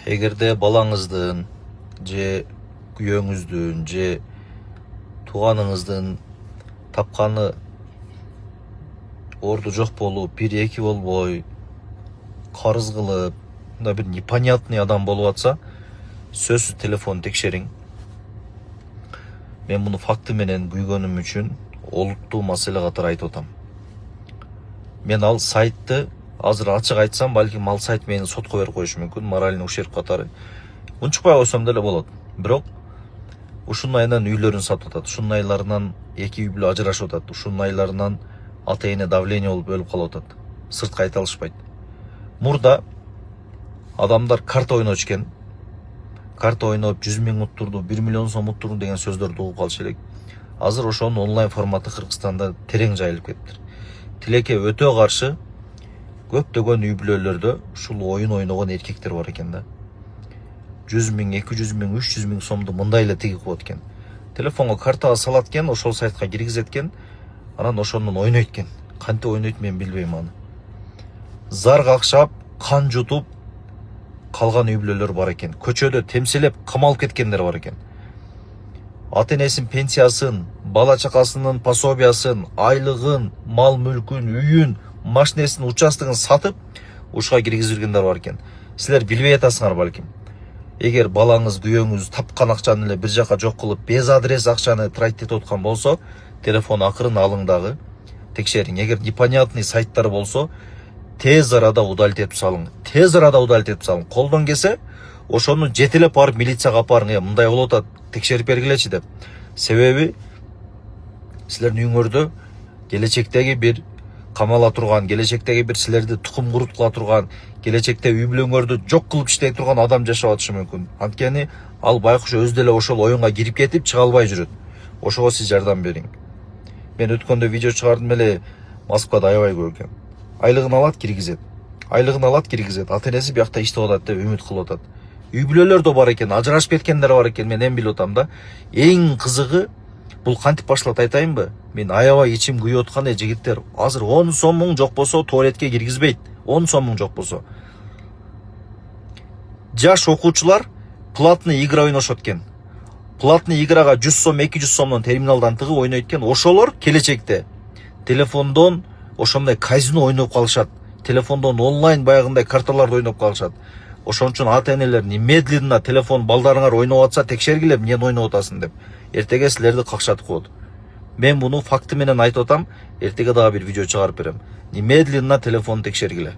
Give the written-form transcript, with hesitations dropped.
эгерде балаңыздын же күйөөңүздүн же тууганыңыздын тапканы орду жок болуп, 1-2 болбой, карыз кылып, мындай бир непонятный адам болуп атса, сөзсүз телефон текшериң. Мен муну факты менен күйгөнүм үчүн олуттуу маселе катары айтып атам. Мен ал сайтты азыр ачык айтсам, балким ал сайт мени сотко берип коюшу мүмкүн, моральный ущерб катары. Унчукпай койсом деле болот. Бирок ушунайынан үйлөрүн сатып атат, ушунайларынан эки үй бүлө ажырашып атат, ушунайларынан ата эне давление болуп өлүп калып атат. Сыртка айта алышпайт. Мурда адамдар карта ойночу экен. Карта ойноп 100 000 уттурду, 1 миллион сом уттурду деген сөздөрдү угуп калчу элек. Азыр ошонун онлайн форматы Кыргызстанда терең жайылып кетти. Тилекке өтө каршы көптөгөн үй бүлөлөрдө ушул оюн ойногон эркектер бар экен да. 100 000, 200 000, 300 000 сомду мындай эле тигип коет экен. Телефонго картага салат экен, ошол сайтка киргизет экен, анан ошондон ойнойт экен. Кантип ойнойт мен билбейм аны. Зар какшап, кан жутуп калган үй бүлөлөр бар экен. Көчөдө темселеп камалып кеткендер бар экен. Ата энесинин пенсиясын, бала чакасынын пособиясын, айлыгын, мал мүлкүн, үйүн, машинесин, участогун сатып, ушуга киргизип жүргөндөр бар экен. Силер билбей атасыңар балким. Эгер балаңыз, күйөөңүз тапкан акчаны эле бир жака жок кылып, без адрес акчаны тратить этип аткан болсо, телефон акырын алың дагы, текшериң. Эгер непонятный сайттар болсо, тез арада удалить этип салың. Тез арада удалить этип салың. Колдон келсе, ошону жетелеп барып милицияга апарың. Мындай болуп атат, текшерип бергилечи деп. Себеби силердин үйүңөрдө келечектеги бир камала турган, келечектеги бир силерди тукум куруткула турган, келечекте үй бүлөңөрдү жок кылып иштей турган адам жашап атышы мүмкүн. Анткени ал байкуш өзү деле ошол оюнга кирип кетип чыга албай жүрөт. Ошого сиз жардам бериң. Мен өткөндө видео чыгардым эле, Москвада аябай көп экен. Айлыгын алат, киргизет. Айлыгын алат, киргизет. Ата энеси биякта иштеп атат деп үмүт кылып атат. Үй бүлөлөр да бар экен, ажырашып кеткендер бар экен, мен эми билип атам да. Эң кызыгы бул кантип башталат айтайынбы? Мен аябай ичим күйүп аткан жигиттер, азыр 10 сомуң жок болсо туалетке киргизбейт. 10 сомуң жок болсо. Жаш окуучулар платный игра ойношот экен. Платный играга 100 сом, 200 сомдон терминалдан тыгып ойнойт экен. Ошолор келечекте телефондон ошондой казино ойноп калышат. Телефондон онлайн баягындай карталарды ойноп калышат. Ошон үчүн ата энелер немедленно телефон балдарыңар ойноп атса текшергиле, эмнени ойноп атасың деп. Эртеге силерди какшатып коет. Мен муну факты менен айтып атам, эртеге дагы бир видео чыгарып берем. Немедленно телефон текшергиле.